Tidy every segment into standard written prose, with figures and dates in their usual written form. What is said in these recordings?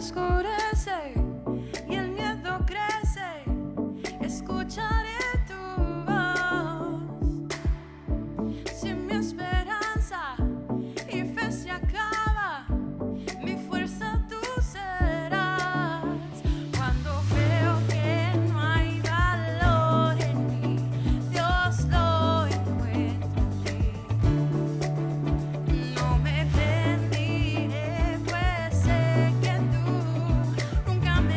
oscurece y el miedo crece, escucharé tu voz. Si mi esperanza y fe se acaba, mi fuerza tú serás. Cuando veo que no hay valor en mí, Dios lo encuentra en ti. No me rendiré, pues sé que tú nunca me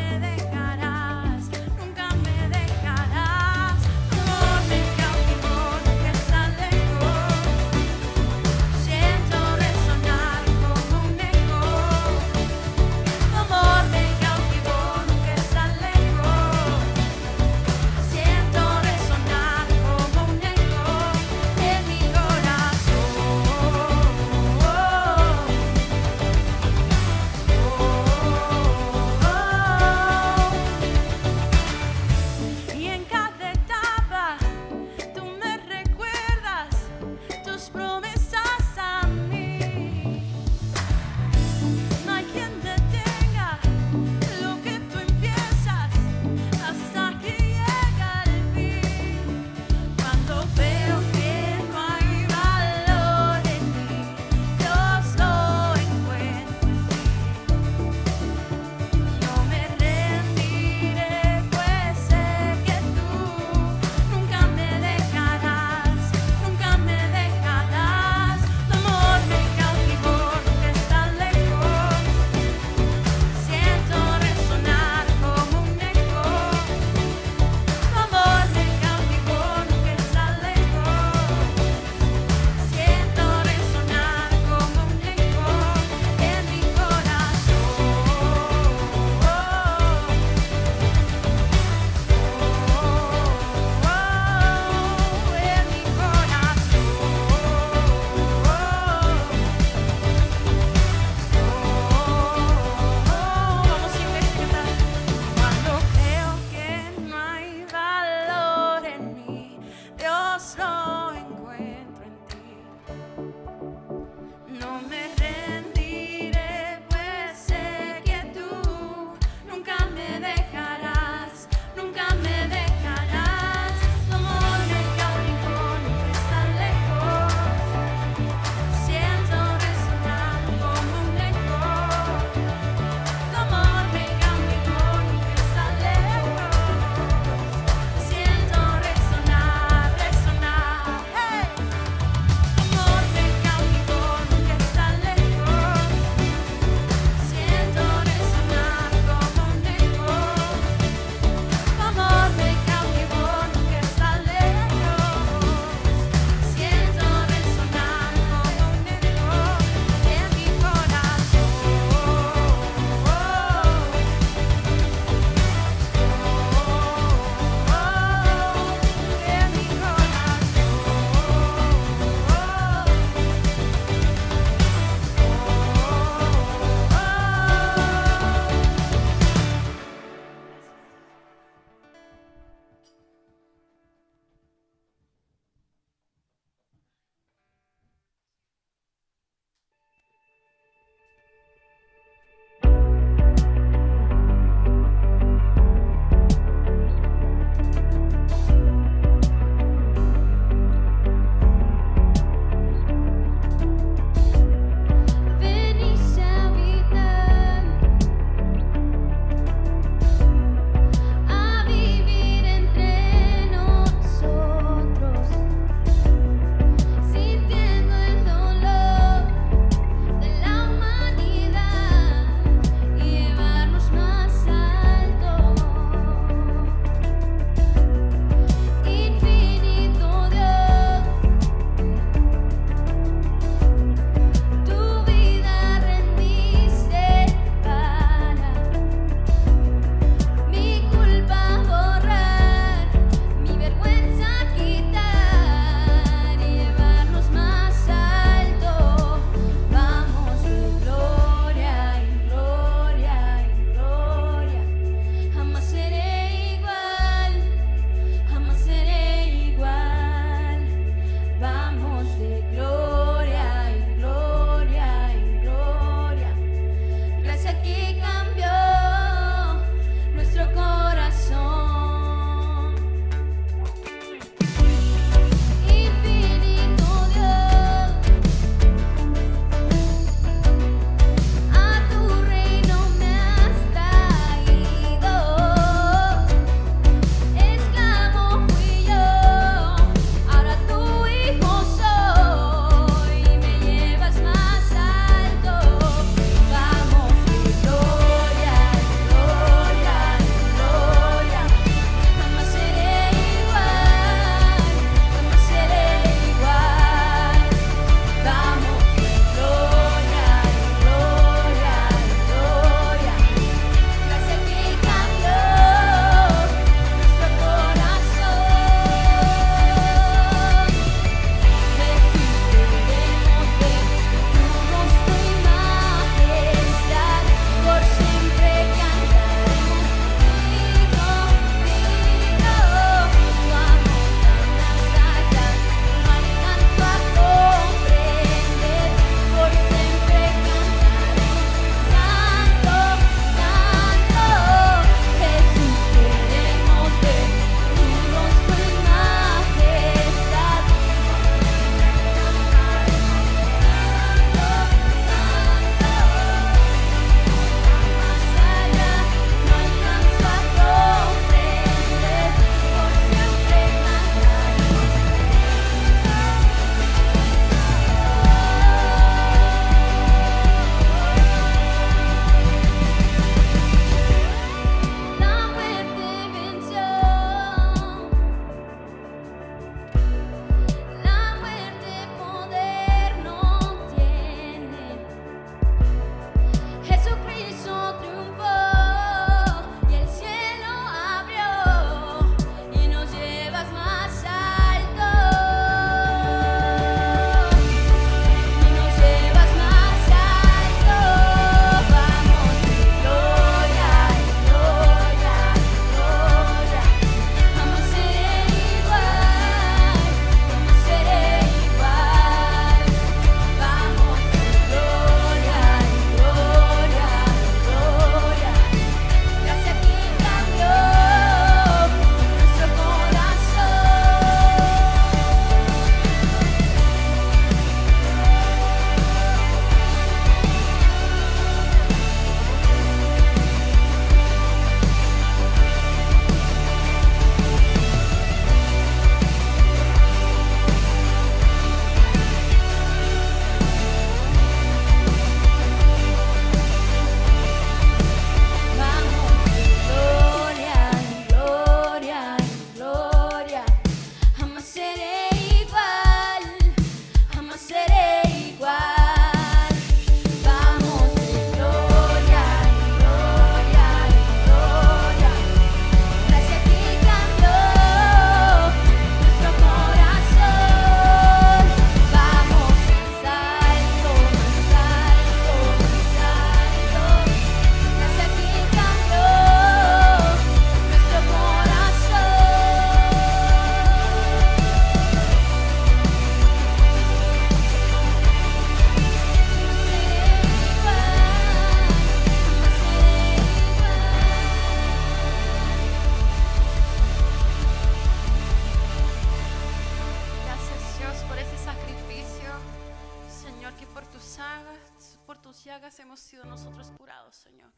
llagas hemos sido nosotros curados, Señor.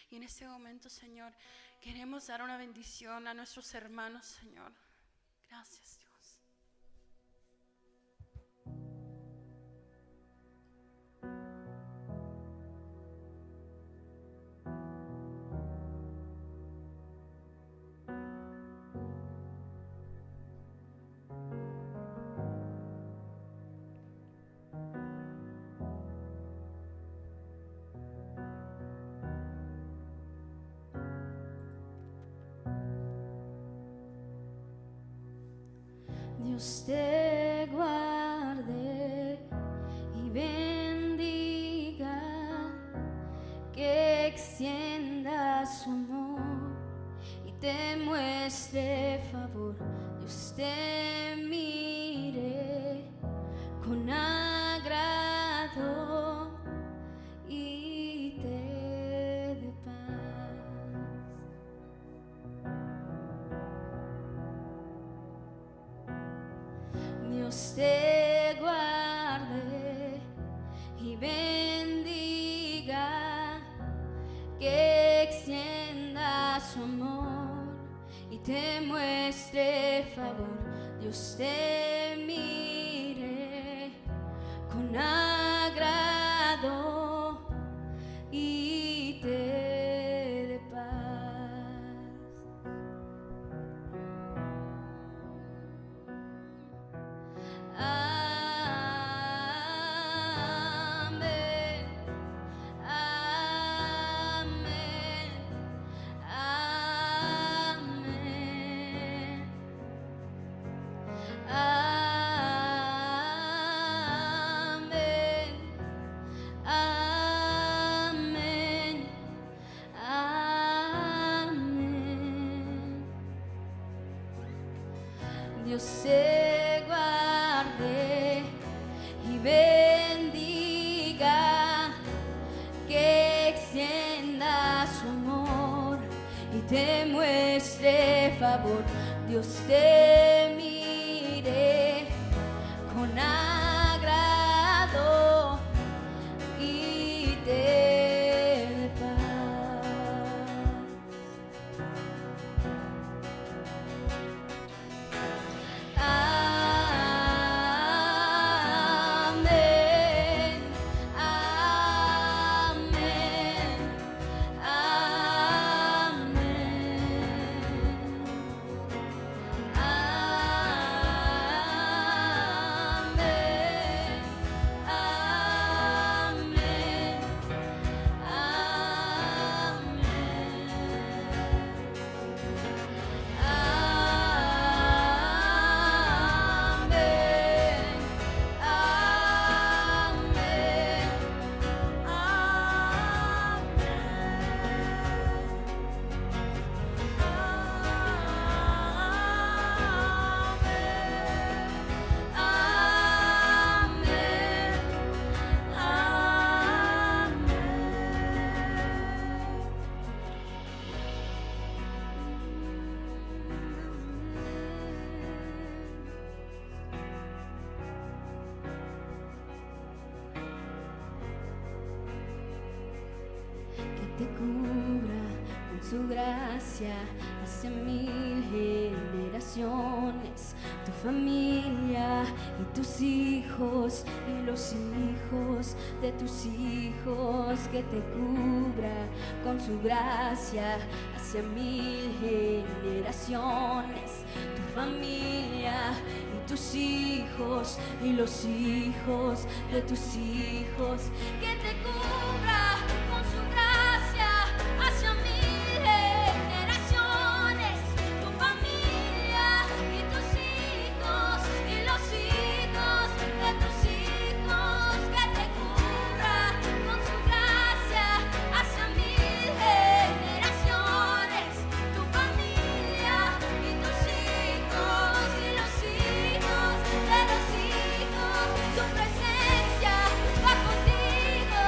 Y en este momento, Señor, queremos dar una bendición a nuestros hermanos, Señor. Gracias, Dios. Dios te guarde y bendiga, que extienda su amor y te muestre favor. Dios te mire con agrado y te dé paz. Dios te guarde y bendiga, que extienda su amor y te muestre favor. Dios te mire con agrado y te dé paz. Amén, amén, amén, amén, amén, amén. Dios te guarde y bendiga, que extienda su amor y te muestre favor. Dios te mire con agrado y te dé paz. Amén, amén, te cubra con su gracia hacia 1000 generaciones, tu familia y tus hijos y los hijos de tus hijos, que te cubra con su gracia hacia 1000 generaciones, tu familia y tus hijos y los hijos de tus hijos, que te cubra con su gracia hacia 1000 generaciones, tu familia y tus hijos y los hijos de tus hijos, que te cubra con su gracia hacia 1000 generaciones, tu familia y tus hijos y los hijos de los hijos. Su presencia va contigo,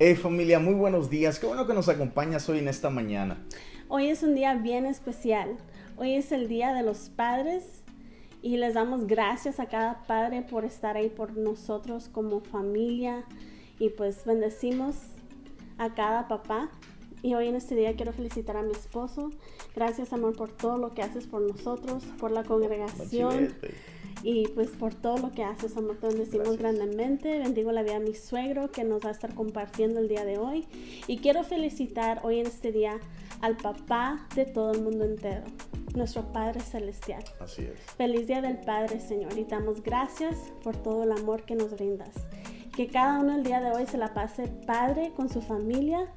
Hey familia, muy buenos días. Qué bueno que nos acompañas hoy en esta mañana. Hoy es un día bien especial. Hoy es el Día de los Padres y les damos gracias a cada padre por estar ahí por nosotros como familia y pues bendecimos a cada papá. Y hoy en este día quiero felicitar a mi esposo. Gracias, amor, por todo lo que haces por nosotros, por la congregación. Y pues por todo lo que haces, amor, te bendecimos grandemente. Bendigo la vida de mi suegro que nos va a estar compartiendo el día de hoy. Y quiero felicitar hoy en este día al papá de todo el mundo entero, nuestro Padre Celestial. Así es. Feliz Día del Padre, Señor. Y damos gracias por todo el amor que nos brindas. Que cada uno el día de hoy se la pase padre con su familia.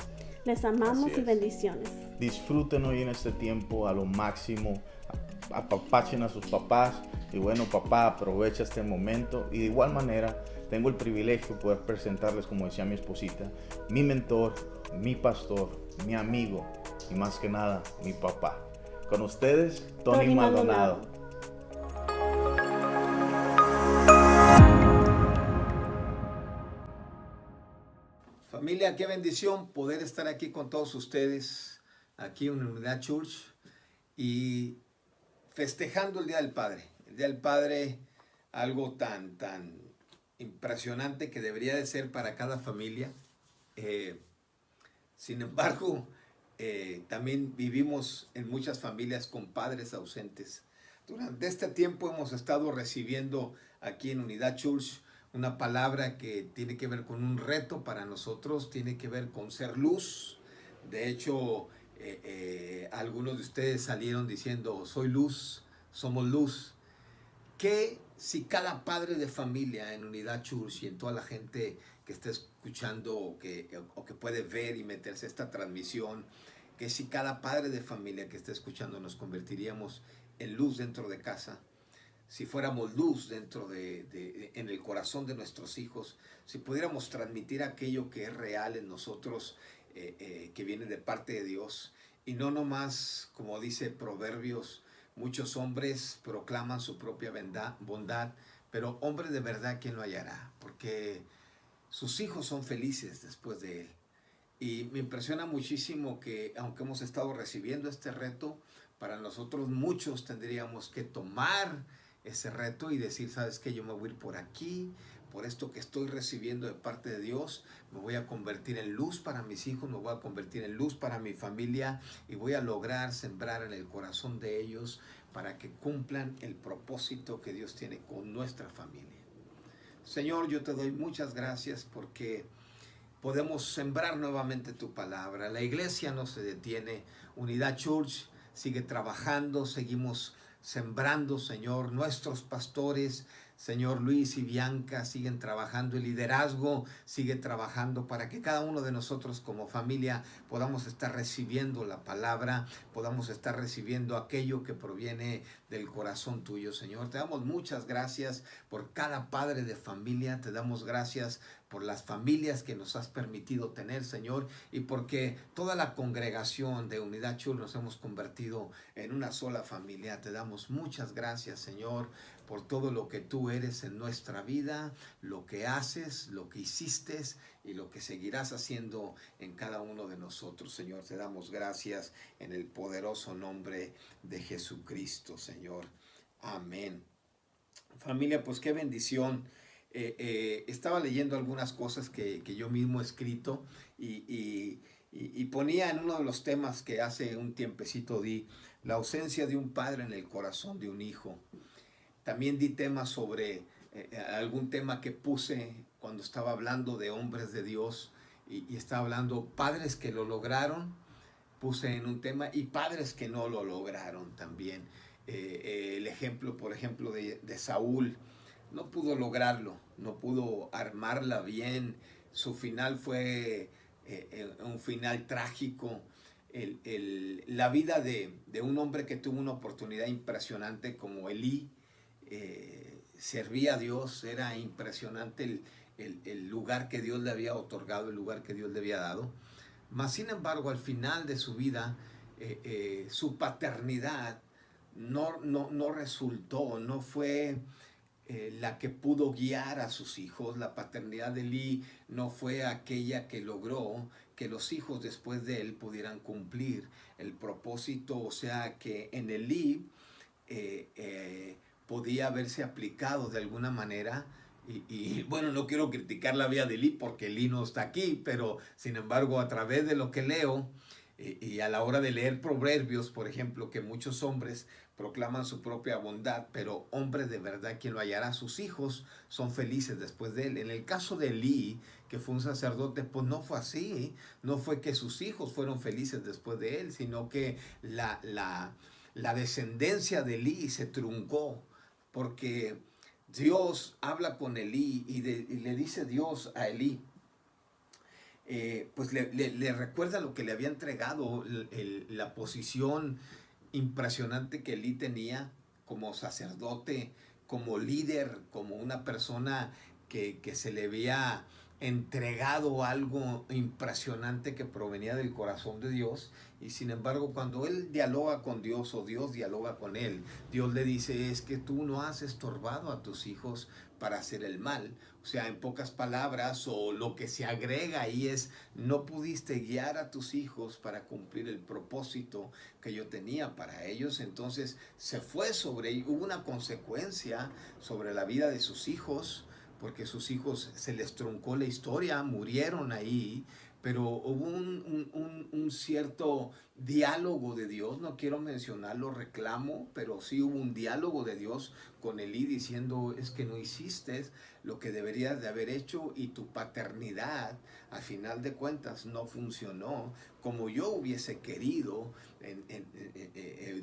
Les amamos y bendiciones. Disfruten hoy en este tiempo a lo máximo. Apapachen a sus papás. Y bueno, papá, aprovecha este momento. Y de igual manera, tengo el privilegio de poder presentarles, como decía mi esposita, mi mentor, mi pastor, mi amigo y más que nada, mi papá. Con ustedes, Tony Maldonado. Familia, qué bendición poder estar aquí con todos ustedes, aquí en Unidad Church y festejando el Día del Padre. El Día del Padre, algo tan impresionante que debería de ser para cada familia. Sin embargo, también vivimos en muchas familias con padres ausentes. Durante este tiempo hemos estado recibiendo aquí en Unidad Church una palabra que tiene que ver con un reto para nosotros, tiene que ver con ser luz. De hecho, algunos de ustedes salieron diciendo, soy luz, somos luz. ¿Qué si cada padre de familia en Unidad Church y en toda la gente que está escuchando o que puede ver y meterse a esta transmisión, que si cada padre de familia que está escuchando nos convertiríamos en luz dentro de casa? Si fuéramos luz dentro en el corazón de nuestros hijos, si pudiéramos transmitir aquello que es real en nosotros, que viene de parte de Dios, y no nomás, como dice Proverbios, muchos hombres proclaman su propia bondad, pero hombre de verdad, ¿quién lo hallará? Porque sus hijos son felices después de él. Y me impresiona muchísimo que, aunque hemos estado recibiendo este reto, para nosotros muchos tendríamos que tomar ese reto y decir, ¿sabes qué? Yo me voy a ir por aquí, por esto que estoy recibiendo de parte de Dios, me voy a convertir en luz para mis hijos, me voy a convertir en luz para mi familia y voy a lograr sembrar en el corazón de ellos para que cumplan el propósito que Dios tiene con nuestra familia. Señor, yo te doy muchas gracias porque podemos sembrar nuevamente tu palabra. La iglesia no se detiene, Unidad Church sigue trabajando, seguimos sembrando, Señor. Nuestros pastores, Señor Luis y Bianca, siguen trabajando. El liderazgo sigue trabajando para que cada uno de nosotros como familia podamos estar recibiendo la palabra, podamos estar recibiendo aquello que proviene del corazón tuyo, Señor. Te damos muchas gracias por cada padre de familia. Te damos gracias por las familias que nos has permitido tener, Señor, y porque toda la congregación de Unidad Church nos hemos convertido en una sola familia. Te damos muchas gracias, Señor, por todo lo que tú eres en nuestra vida, lo que haces, lo que hiciste y lo que seguirás haciendo en cada uno de nosotros, Señor. Te damos gracias en el poderoso nombre de Jesucristo, Señor. Amén. Familia, pues qué bendición. Estaba leyendo algunas cosas que yo mismo he escrito y ponía en uno de los temas que hace un tiempecito di, la ausencia de un padre en el corazón de un hijo. También di temas sobre algún tema que puse cuando estaba hablando de hombres de Dios y estaba hablando padres que lo lograron, puse en un tema, y padres que no lo lograron también. El ejemplo, por ejemplo, de Saúl. No pudo lograrlo, no pudo armarla bien. Su final fue un final trágico. La vida de un hombre que tuvo una oportunidad impresionante como Elí, servía a Dios, era impresionante el lugar que Dios le había otorgado, el lugar que Dios le había dado. Mas, sin embargo, al final de su vida, su paternidad no resultó, no fue la que pudo guiar a sus hijos. La paternidad de Elí no fue aquella que logró que los hijos después de él pudieran cumplir el propósito, o sea que en Elí podía haberse aplicado de alguna manera. Y bueno, no quiero criticar la vida de Elí porque Elí no está aquí, pero sin embargo a través de lo que leo y a la hora de leer Proverbios, por ejemplo, que muchos hombres proclaman su propia bondad, pero hombres de verdad, quien lo hallará, sus hijos son felices después de él. En el caso de Elí, que fue un sacerdote, pues no fue así. No fue que sus hijos fueron felices después de él, sino que la descendencia de Elí se truncó, porque Dios habla con Elí y le dice Dios a Elí, pues le recuerda lo que le había entregado, la posición impresionante que Elí tenía como sacerdote, como líder, como una persona que se le había entregado algo impresionante que provenía del corazón de Dios. Y sin embargo, cuando él dialoga con Dios o Dios dialoga con él, Dios le dice, es que tú no has estorbado a tus hijos para hacer el mal. O sea, en pocas palabras, o lo que se agrega ahí es, no pudiste guiar a tus hijos para cumplir el propósito que yo tenía para ellos. Entonces se fue hubo una consecuencia sobre la vida de sus hijos, porque sus hijos se les truncó la historia, murieron ahí, pero hubo un cierto diálogo de Dios. No quiero mencionarlo, reclamo, pero sí hubo un diálogo de Dios con Elí diciendo, es que no hiciste lo que deberías de haber hecho y tu paternidad, al final de cuentas, no funcionó como yo hubiese querido.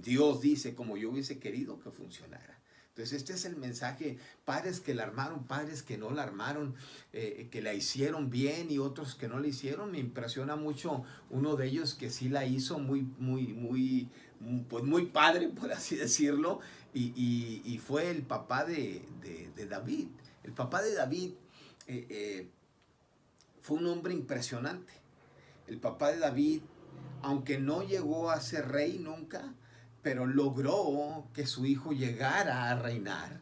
Dios dice, como yo hubiese querido que funcionara. Entonces este es el mensaje, padres que la armaron, padres que no la armaron, que la hicieron bien y otros que no la hicieron. Me impresiona mucho uno de ellos que sí la hizo muy padre, por así decirlo, y fue el papá de David. El papá de David fue un hombre impresionante. El papá de David, aunque no llegó a ser rey nunca, pero logró que su hijo llegara a reinar.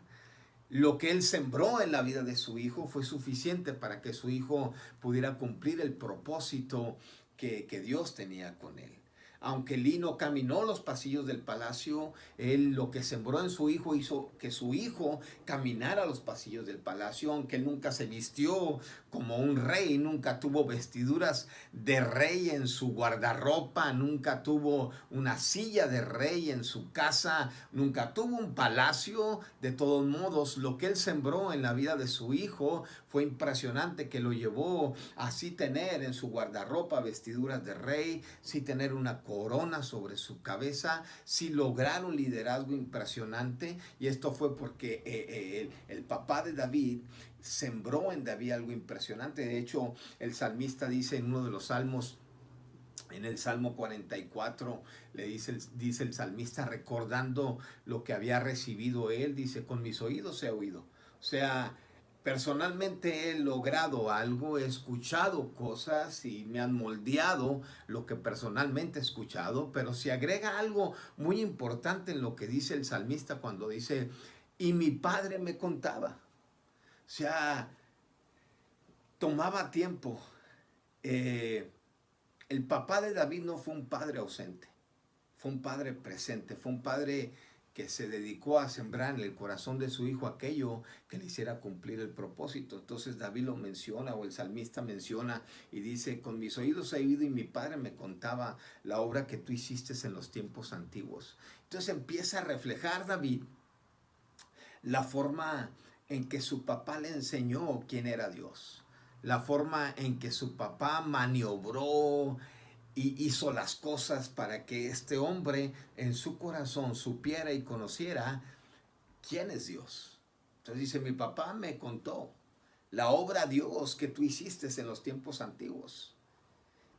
Lo que él sembró en la vida de su hijo fue suficiente para que su hijo pudiera cumplir el propósito que Dios tenía con él. Aunque Elí no caminó los pasillos del palacio, él lo que sembró en su hijo hizo que su hijo caminara los pasillos del palacio. Aunque él nunca se vistió como un rey, nunca tuvo vestiduras de rey en su guardarropa, nunca tuvo una silla de rey en su casa, nunca tuvo un palacio. De todos modos, lo que él sembró en la vida de su hijo fue impresionante, que lo llevó a sí tener en su guardarropa vestiduras de rey, sí tener una corona sobre su cabeza, sí lograr un liderazgo impresionante. Y esto fue porque el papá de David sembró en David algo impresionante. De hecho, el salmista dice en uno de los salmos, en el Salmo 44, le dice el salmista, recordando lo que había recibido él, dice, con mis oídos he oído. O sea, personalmente he logrado algo, he escuchado cosas y me han moldeado lo que personalmente he escuchado, pero se agrega algo muy importante en lo que dice el salmista cuando dice, y mi padre me contaba. O sea, tomaba tiempo. El papá de David no fue un padre ausente, fue un padre presente, fue un padre que se dedicó a sembrar en el corazón de su hijo aquello que le hiciera cumplir el propósito. Entonces David lo menciona, o el salmista menciona y dice, con mis oídos he oído y mi padre me contaba la obra que tú hiciste en los tiempos antiguos. Entonces empieza a reflejar David la forma en que su papá le enseñó quién era Dios, la forma en que su papá maniobró y hizo las cosas para que este hombre en su corazón supiera y conociera quién es Dios. Entonces dice, mi papá me contó la obra Dios que tú hiciste en los tiempos antiguos.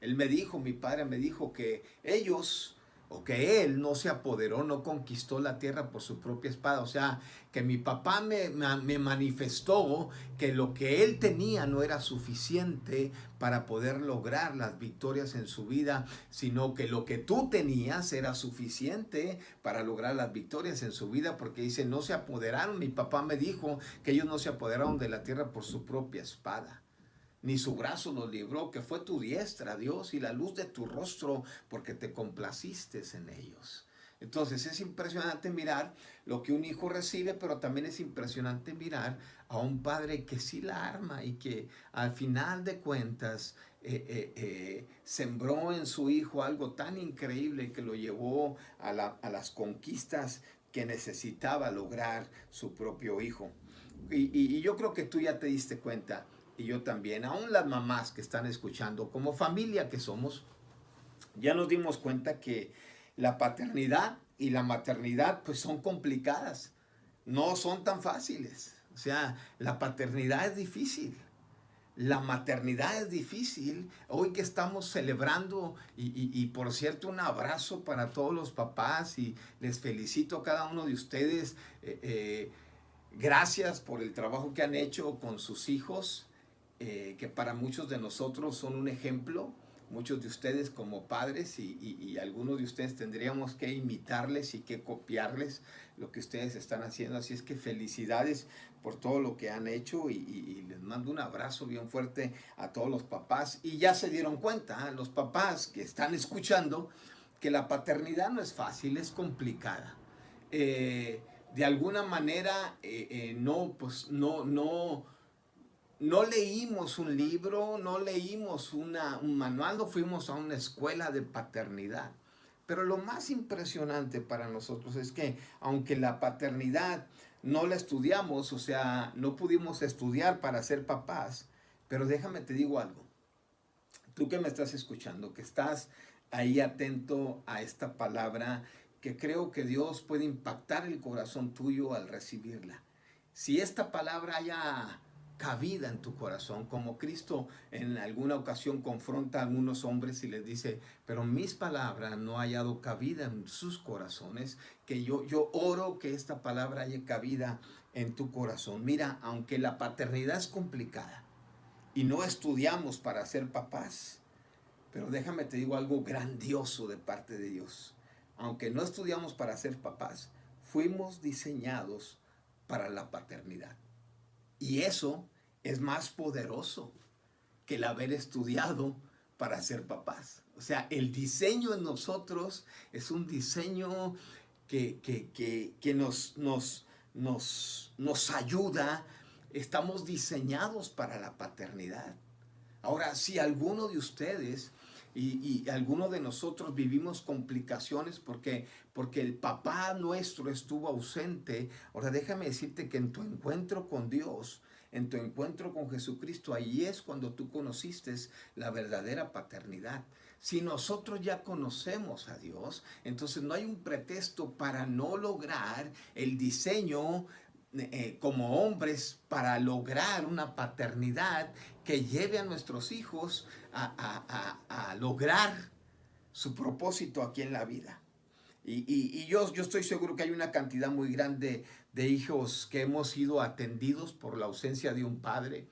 Él me dijo, mi padre me dijo que ellos o que él no se apoderó, no conquistó la tierra por su propia espada. O sea, que mi papá me manifestó que lo que él tenía no era suficiente para poder lograr las victorias en su vida, sino que lo que tú tenías era suficiente para lograr las victorias en su vida, porque dice, no se apoderaron. Mi papá me dijo que ellos no se apoderaron de la tierra por su propia espada, ni su brazo los libró, que fue tu diestra, Dios, y la luz de tu rostro, porque te complaciste en ellos. Entonces es impresionante mirar lo que un hijo recibe, pero también es impresionante mirar a un padre que sí la arma y que al final de cuentas sembró en su hijo algo tan increíble que lo llevó a las conquistas que necesitaba lograr su propio hijo. Y yo creo que tú ya te diste cuenta, y yo también, aún las mamás que están escuchando, como familia que somos, ya nos dimos cuenta que la paternidad y la maternidad pues son complicadas, no son tan fáciles. O sea, la paternidad es difícil, la maternidad es difícil. Hoy que estamos celebrando, y por cierto, un abrazo para todos los papás y les felicito a cada uno de ustedes. Gracias por el trabajo que han hecho con sus hijos. Que para muchos de nosotros son un ejemplo, muchos de ustedes como padres y algunos de ustedes tendríamos que imitarles y que copiarles lo que ustedes están haciendo. Así es que felicidades por todo lo que han hecho y les mando un abrazo bien fuerte a todos los papás. Y ya se dieron cuenta, los papás que están escuchando, que la paternidad no es fácil, es complicada. De alguna manera no leímos un libro, no leímos un manual, no fuimos a una escuela de paternidad. Pero lo más impresionante para nosotros es que aunque la paternidad no la estudiamos, o sea, no pudimos estudiar para ser papás, pero déjame te digo algo. Tú que me estás escuchando, que estás ahí atento a esta palabra, que creo que Dios puede impactar el corazón tuyo al recibirla. Si esta palabra haya cabida en tu corazón, como Cristo en alguna ocasión confronta a algunos hombres y les dice, pero mis palabras no han hallado cabida en sus corazones, que yo oro que esta palabra haya cabida en tu corazón. Mira, aunque la paternidad es complicada y no estudiamos para ser papás, pero déjame te digo algo grandioso de parte de Dios. Aunque no estudiamos para ser papás, fuimos diseñados para la paternidad. Y eso es más poderoso que el haber estudiado para ser papás. O sea, el diseño en nosotros es un diseño que nos ayuda. Estamos diseñados para la paternidad. Ahora, si alguno de ustedes y alguno de nosotros vivimos complicaciones porque el papá nuestro estuvo ausente, ahora déjame decirte que en tu encuentro con Dios, en tu encuentro con Jesucristo, ahí es cuando tú conociste la verdadera paternidad. Si nosotros ya conocemos a Dios, entonces no hay un pretexto para no lograr el diseño como hombres, para lograr una paternidad que lleve a nuestros hijos a lograr su propósito aquí en la vida. Y yo estoy seguro que hay una cantidad muy grande de hijos que hemos sido atendidos por la ausencia de un padre,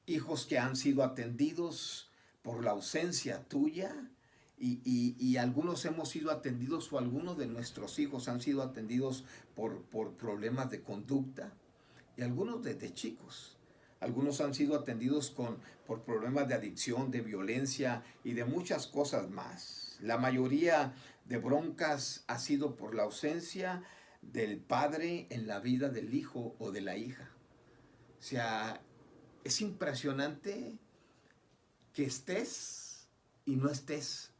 hijos que han sido atendidos por la ausencia tuya, y algunos hemos sido atendidos, o algunos de nuestros hijos han sido atendidos por problemas de conducta, y algunos desde chicos. Algunos han sido atendidos por problemas de adicción, de violencia y de muchas cosas más. La mayoría de broncas ha sido por la ausencia del padre en la vida del hijo o de la hija. O sea, es impresionante que estés y no estés,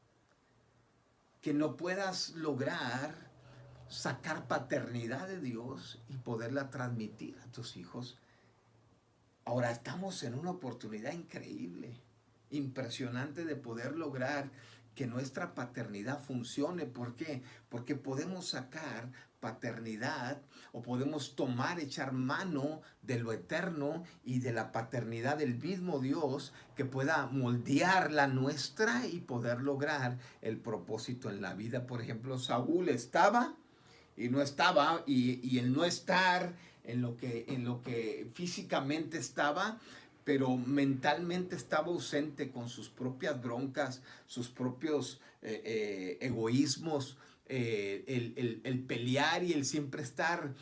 que no puedas lograr sacar paternidad de Dios y poderla transmitir a tus hijos. Ahora estamos en una oportunidad increíble, impresionante, de poder lograr que nuestra paternidad funcione. ¿Por qué? Porque podemos sacar paternidad o podemos echar mano de lo eterno y de la paternidad del mismo Dios que pueda moldear la nuestra y poder lograr el propósito en la vida. Por ejemplo, Saúl estaba y no estaba, y el no estar en lo que físicamente estaba, pero mentalmente estaba ausente con sus propias broncas, sus propios egoísmos, el pelear y el siempre estar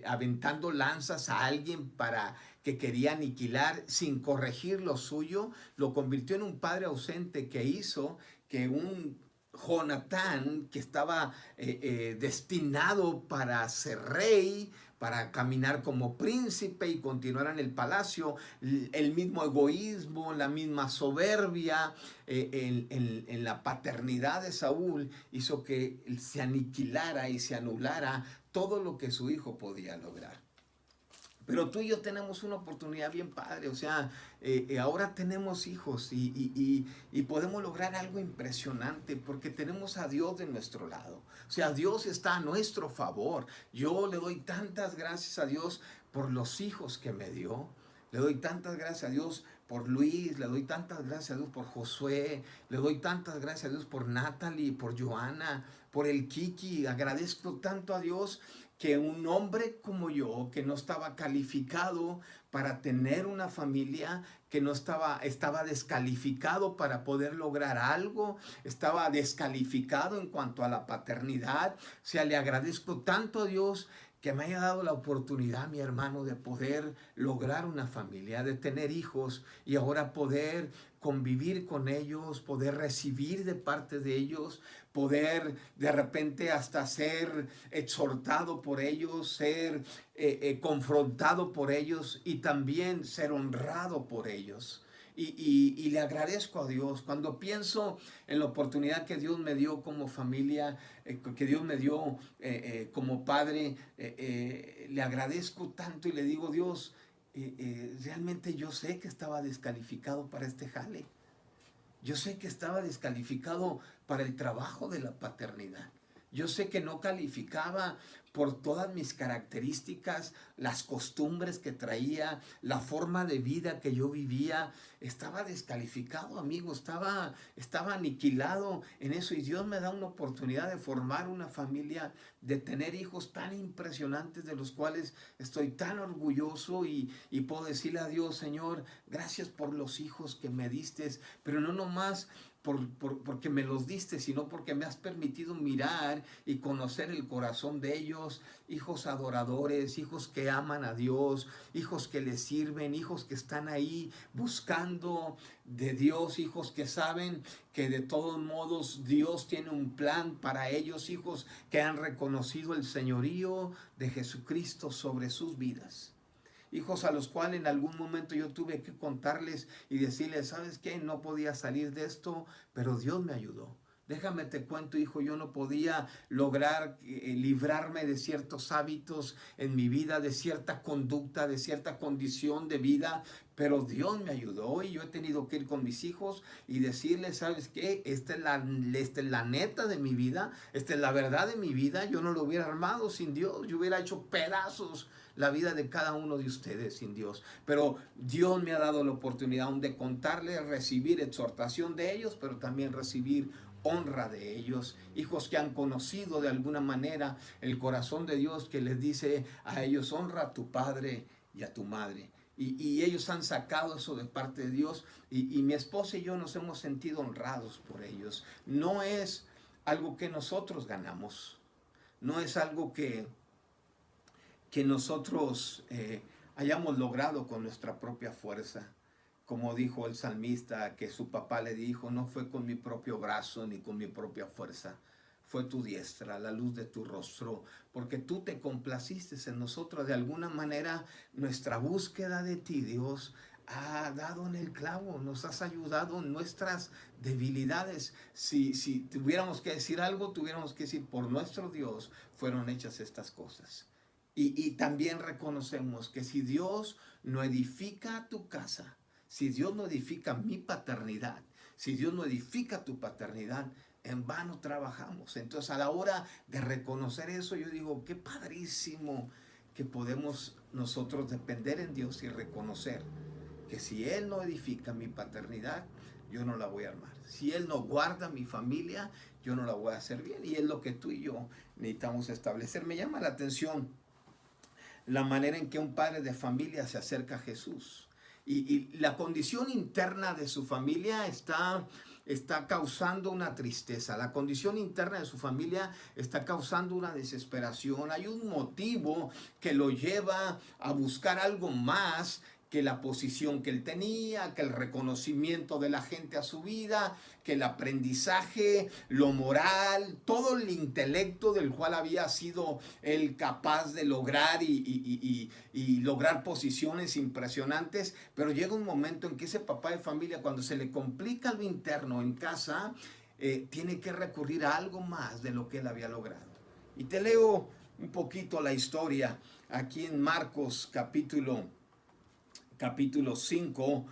aventando lanzas a alguien para que quería aniquilar sin corregir lo suyo, lo convirtió en un padre ausente que hizo que un Jonatán, que estaba destinado para ser rey, para caminar como príncipe y continuar en el palacio, el mismo egoísmo, la misma soberbia en la paternidad de Saúl hizo que se aniquilara y se anulara todo lo que su hijo podía lograr. Pero tú y yo tenemos una oportunidad bien padre, o sea, ahora tenemos hijos y podemos lograr algo impresionante porque tenemos a Dios de nuestro lado. O sea, Dios está a nuestro favor. Yo le doy tantas gracias a Dios por los hijos que me dio. Le doy tantas gracias a Dios por Luis, le doy tantas gracias a Dios por Josué, le doy tantas gracias a Dios por Natalie, por Joana, por el Kiki. Agradezco tanto a Dios que un hombre como yo, que no estaba calificado para tener una familia, que no estaba descalificado para poder lograr algo, estaba descalificado en cuanto a la paternidad. O sea, le agradezco tanto a Dios que me haya dado la oportunidad, mi hermano, de poder lograr una familia, de tener hijos y ahora poder convivir con ellos, poder recibir de parte de ellos, poder de repente hasta ser exhortado por ellos, ser confrontado por ellos y también ser honrado por ellos. Y le agradezco a Dios. Cuando pienso en la oportunidad que Dios me dio como familia, que Dios me dio como padre, le agradezco tanto y le digo, Dios, realmente yo sé que estaba descalificado para este jale. Yo sé que estaba descalificado para el trabajo de la paternidad. Yo sé que no calificaba por todas mis características, las costumbres que traía, la forma de vida que yo vivía. Estaba descalificado, amigo, estaba aniquilado en eso. Y Dios me da una oportunidad de formar una familia, de tener hijos tan impresionantes de los cuales estoy tan orgulloso y puedo decirle a Dios, Señor, gracias por los hijos que me diste, pero no nomás porque me los diste, sino porque me has permitido mirar y conocer el corazón de ellos, hijos adoradores, hijos que aman a Dios, hijos que le sirven, hijos que están ahí buscando de Dios, hijos que saben que de todos modos Dios tiene un plan para ellos, hijos que han reconocido el señorío de Jesucristo sobre sus vidas. Hijos a los cuales en algún momento yo tuve que contarles y decirles, ¿sabes qué? No podía salir de esto, pero Dios me ayudó. Déjame te cuento, hijo, yo no podía lograr librarme de ciertos hábitos en mi vida, de cierta conducta, de cierta condición de vida, pero Dios me ayudó y yo he tenido que ir con mis hijos y decirles, ¿sabes qué? Esta es la neta de mi vida, esta es la verdad de mi vida. Yo no lo hubiera armado sin Dios, yo hubiera hecho pedazos la vida de cada uno de ustedes sin Dios. Pero Dios me ha dado la oportunidad aún de contarles, recibir exhortación de ellos, pero también recibir honra de ellos, hijos que han conocido de alguna manera el corazón de Dios que les dice a ellos, honra a tu padre y a tu madre. Y ellos han sacado eso de parte de Dios y mi esposa y yo nos hemos sentido honrados por ellos. No es algo que nosotros ganamos, no es algo que nosotros hayamos logrado con nuestra propia fuerza. Como dijo el salmista, que su papá le dijo, no fue con mi propio brazo ni con mi propia fuerza, fue tu diestra, la luz de tu rostro, porque tú te complaciste en nosotros. De alguna manera, nuestra búsqueda de ti, Dios, ha dado en el clavo, nos has ayudado en nuestras debilidades. Si tuviéramos que decir algo, tuviéramos que decir, por nuestro Dios fueron hechas estas cosas. Y también reconocemos que si Dios no edifica tu casa, si Dios no edifica mi paternidad, Si Dios no edifica tu paternidad, en vano trabajamos. Entonces, a la hora de reconocer eso, yo digo, qué padrísimo que podemos nosotros depender en Dios y reconocer que si Él no edifica mi paternidad, yo no la voy a armar. Si Él no guarda mi familia, yo no la voy a hacer bien. Y es lo que tú y yo necesitamos establecer. Me llama la atención la manera en que un padre de familia se acerca a Jesús. Y la condición interna de su familia está causando una tristeza. La condición interna de su familia está causando una desesperación. Hay un motivo que lo lleva a buscar algo más que la posición que él tenía, que el reconocimiento de la gente a su vida, que el aprendizaje, lo moral, todo el intelecto del cual había sido él capaz de lograr y lograr posiciones impresionantes. Pero llega un momento en que ese papá de familia, cuando se le complica lo interno en casa, tiene que recurrir a algo más de lo que él había logrado. Y te leo un poquito la historia aquí en Marcos capítulo 5,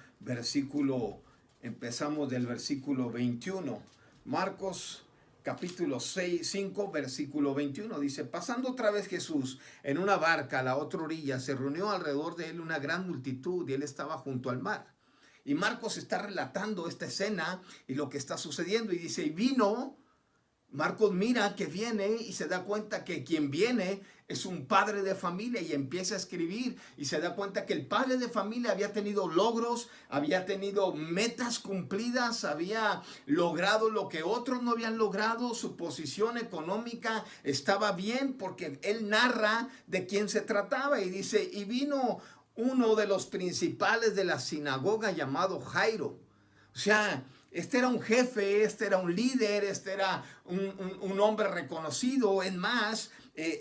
empezamos del versículo 21. Marcos capítulo 5, versículo 21, dice: pasando otra vez Jesús en una barca a la otra orilla, se reunió alrededor de él una gran multitud y él estaba junto al mar. Y Marcos está relatando esta escena y lo que está sucediendo y dice, y vino... Marcos mira que viene y se da cuenta que quien viene es un padre de familia y empieza a escribir y se da cuenta que el padre de familia había tenido logros, había tenido metas cumplidas, había logrado lo que otros no habían logrado, su posición económica estaba bien porque él narra de quién se trataba y dice, y vino uno de los principales de la sinagoga llamado Jairo. O sea, este era un jefe, este era un líder, este era un hombre reconocido. Es más,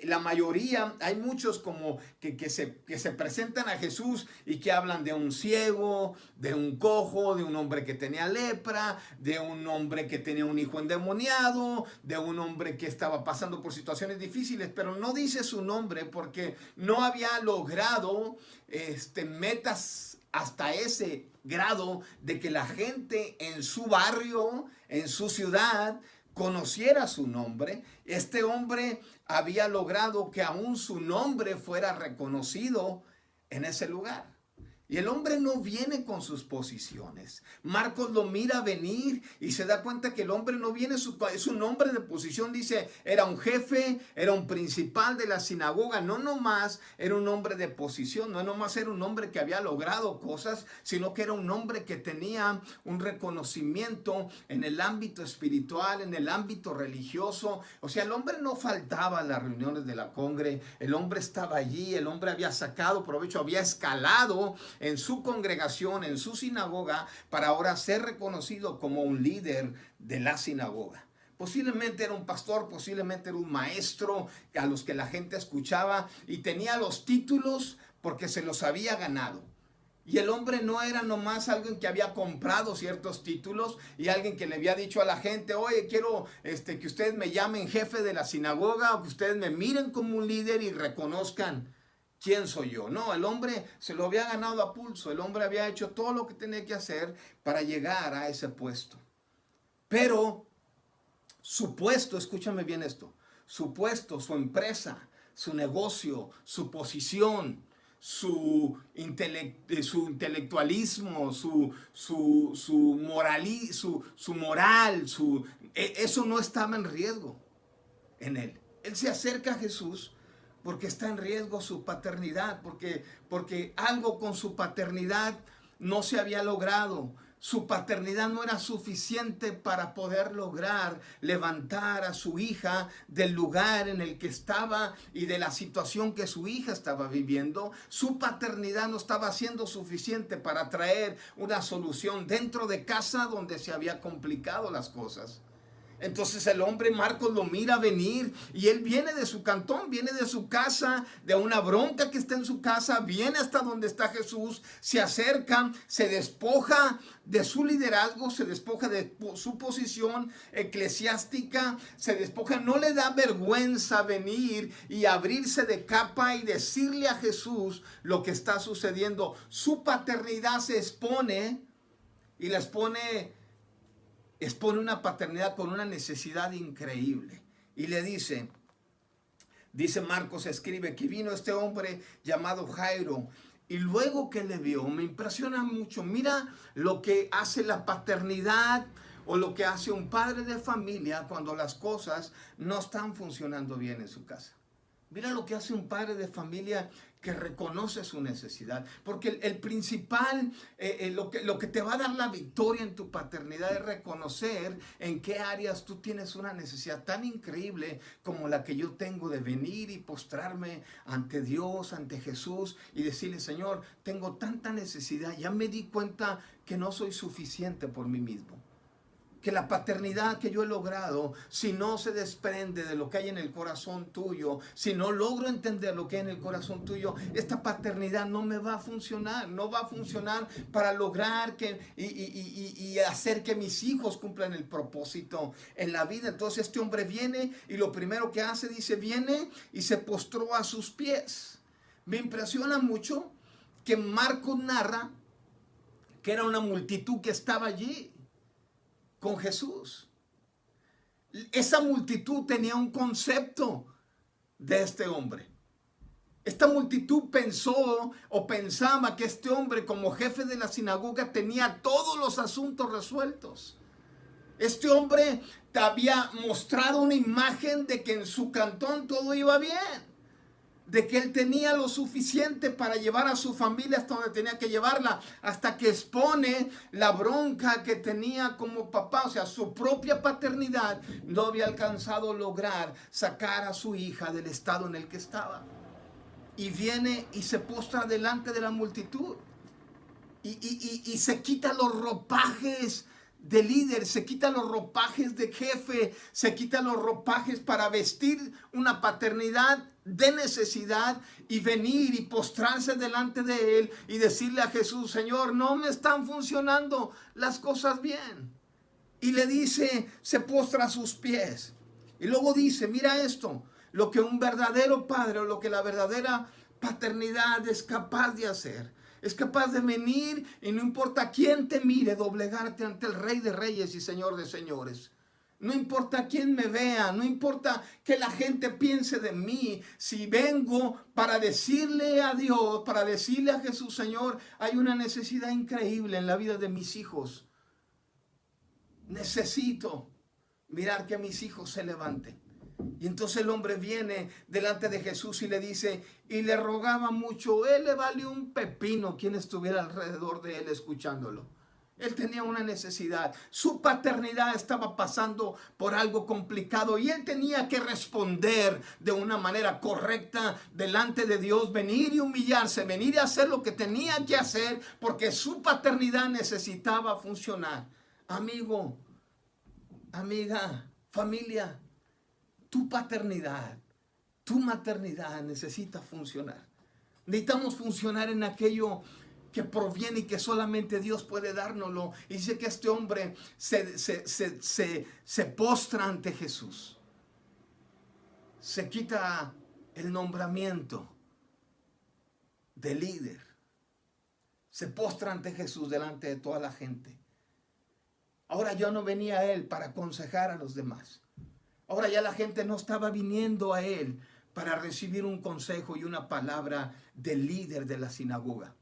la mayoría, hay muchos como que se presentan a Jesús y que hablan de un ciego, de un cojo, de un hombre que tenía lepra, de un hombre que tenía un hijo endemoniado, de un hombre que estaba pasando por situaciones difíciles, pero no dice su nombre porque no había logrado metas hasta ese grado de que la gente en su barrio, en su ciudad, conociera su nombre. Este hombre había logrado que aún su nombre fuera reconocido en ese lugar. Y el hombre no viene con sus posiciones. Marcos lo mira venir y se da cuenta que el hombre no viene, es un hombre de posición, dice, era un jefe, era un principal de la sinagoga, no nomás era un hombre de posición, no nomás era un hombre que había logrado cosas, sino que era un hombre que tenía un reconocimiento en el ámbito espiritual, en el ámbito religioso. O sea, el hombre no faltaba a las reuniones de la congre, el hombre estaba allí, el hombre había sacado provecho, había escalado en su congregación, en su sinagoga, para ahora ser reconocido como un líder de la sinagoga. Posiblemente era un pastor, posiblemente era un maestro a los que la gente escuchaba y tenía los títulos porque se los había ganado. Y el hombre no era nomás alguien que había comprado ciertos títulos y alguien que le había dicho a la gente, oye, quiero que ustedes me llamen jefe de la sinagoga o que ustedes me miren como un líder y reconozcan ¿quién soy yo? No, el hombre se lo había ganado a pulso. El hombre había hecho todo lo que tenía que hacer para llegar a ese puesto. Pero su puesto, escúchame bien esto, su puesto, su empresa, su negocio, su posición, su intelectualismo, su moral, eso no estaba en riesgo en él. Él se acerca a Jesús porque está en riesgo su paternidad, porque algo con su paternidad no se había logrado. Su paternidad no era suficiente para poder lograr levantar a su hija del lugar en el que estaba y de la situación que su hija estaba viviendo. Su paternidad no estaba siendo suficiente para traer una solución dentro de casa donde se había complicado las cosas. Entonces el hombre Marcos lo mira venir y él viene de su cantón, viene de su casa, de una bronca que está en su casa, viene hasta donde está Jesús, se acerca, se despoja de su liderazgo, se despoja de su posición eclesiástica, se despoja, no le da vergüenza venir y abrirse de capa y decirle a Jesús lo que está sucediendo. Su paternidad se expone y la expone expone una paternidad con una necesidad increíble. Y le dice Marcos, escribe que vino este hombre llamado Jairo. Y luego que le vio, me impresiona mucho. Mira lo que hace la paternidad o lo que hace un padre de familia cuando las cosas no están funcionando bien en su casa. Mira lo que hace un padre de familia que reconoce su necesidad. Porque el principal, lo que te va a dar la victoria en tu paternidad es reconocer en qué áreas tú tienes una necesidad tan increíble como la que yo tengo de venir y postrarme ante Dios, ante Jesús y decirle, Señor, tengo tanta necesidad, ya me di cuenta que no soy suficiente por mí mismo. Que la paternidad que yo he logrado, si no se desprende de lo que hay en el corazón tuyo, si no logro entender lo que hay en el corazón tuyo, esta paternidad no me va a funcionar. No va a funcionar para lograr y hacer que mis hijos cumplan el propósito en la vida. Entonces este hombre viene y lo primero que hace, dice, viene y se postró a sus pies. Me impresiona mucho que Marcos narra que era una multitud que estaba allí con Jesús. Esa multitud tenía un concepto de este hombre. Esta multitud pensó o pensaba que este hombre, como jefe de la sinagoga, tenía todos los asuntos resueltos. Este hombre te había mostrado una imagen de que en su cantón todo iba bien, de que él tenía lo suficiente para llevar a su familia hasta donde tenía que llevarla, hasta que expone la bronca que tenía como papá. O sea, su propia paternidad no había alcanzado a lograr sacar a su hija del estado en el que estaba. Y viene y se postra delante de la multitud y se quita los ropajes de líder, se quita los ropajes de jefe, se quita los ropajes para vestir una paternidad de necesidad y venir y postrarse delante de él y decirle a Jesús, Señor, no me están funcionando las cosas bien. Y le dice, se postra a sus pies. Y luego dice, mira esto, lo que un verdadero padre o lo que la verdadera paternidad es capaz de hacer. Es capaz de venir y no importa quién te mire, doblegarte ante el Rey de Reyes y Señor de Señores. No importa quién me vea, no importa que la gente piense de mí. Si vengo para decirle a Dios, para decirle a Jesús, Señor, hay una necesidad increíble en la vida de mis hijos. Necesito mirar que mis hijos se levanten. Y entonces el hombre viene delante de Jesús y le dice, y le rogaba mucho. Él le valió un pepino quien estuviera alrededor de él escuchándolo. Él tenía una necesidad. Su paternidad estaba pasando por algo complicado y él tenía que responder de una manera correcta delante de Dios, venir y humillarse, venir y hacer lo que tenía que hacer porque su paternidad necesitaba funcionar. Amigo, amiga, familia, tu paternidad, tu maternidad necesita funcionar. Necesitamos funcionar en aquello que proviene y que solamente Dios puede dárnoslo. Y dice que este hombre se postra ante Jesús. Se quita el nombramiento de líder. Se postra ante Jesús delante de toda la gente. Ahora ya no venía a él para aconsejar a los demás. Ahora ya la gente no estaba viniendo a él para recibir un consejo y una palabra del líder de la sinagoga.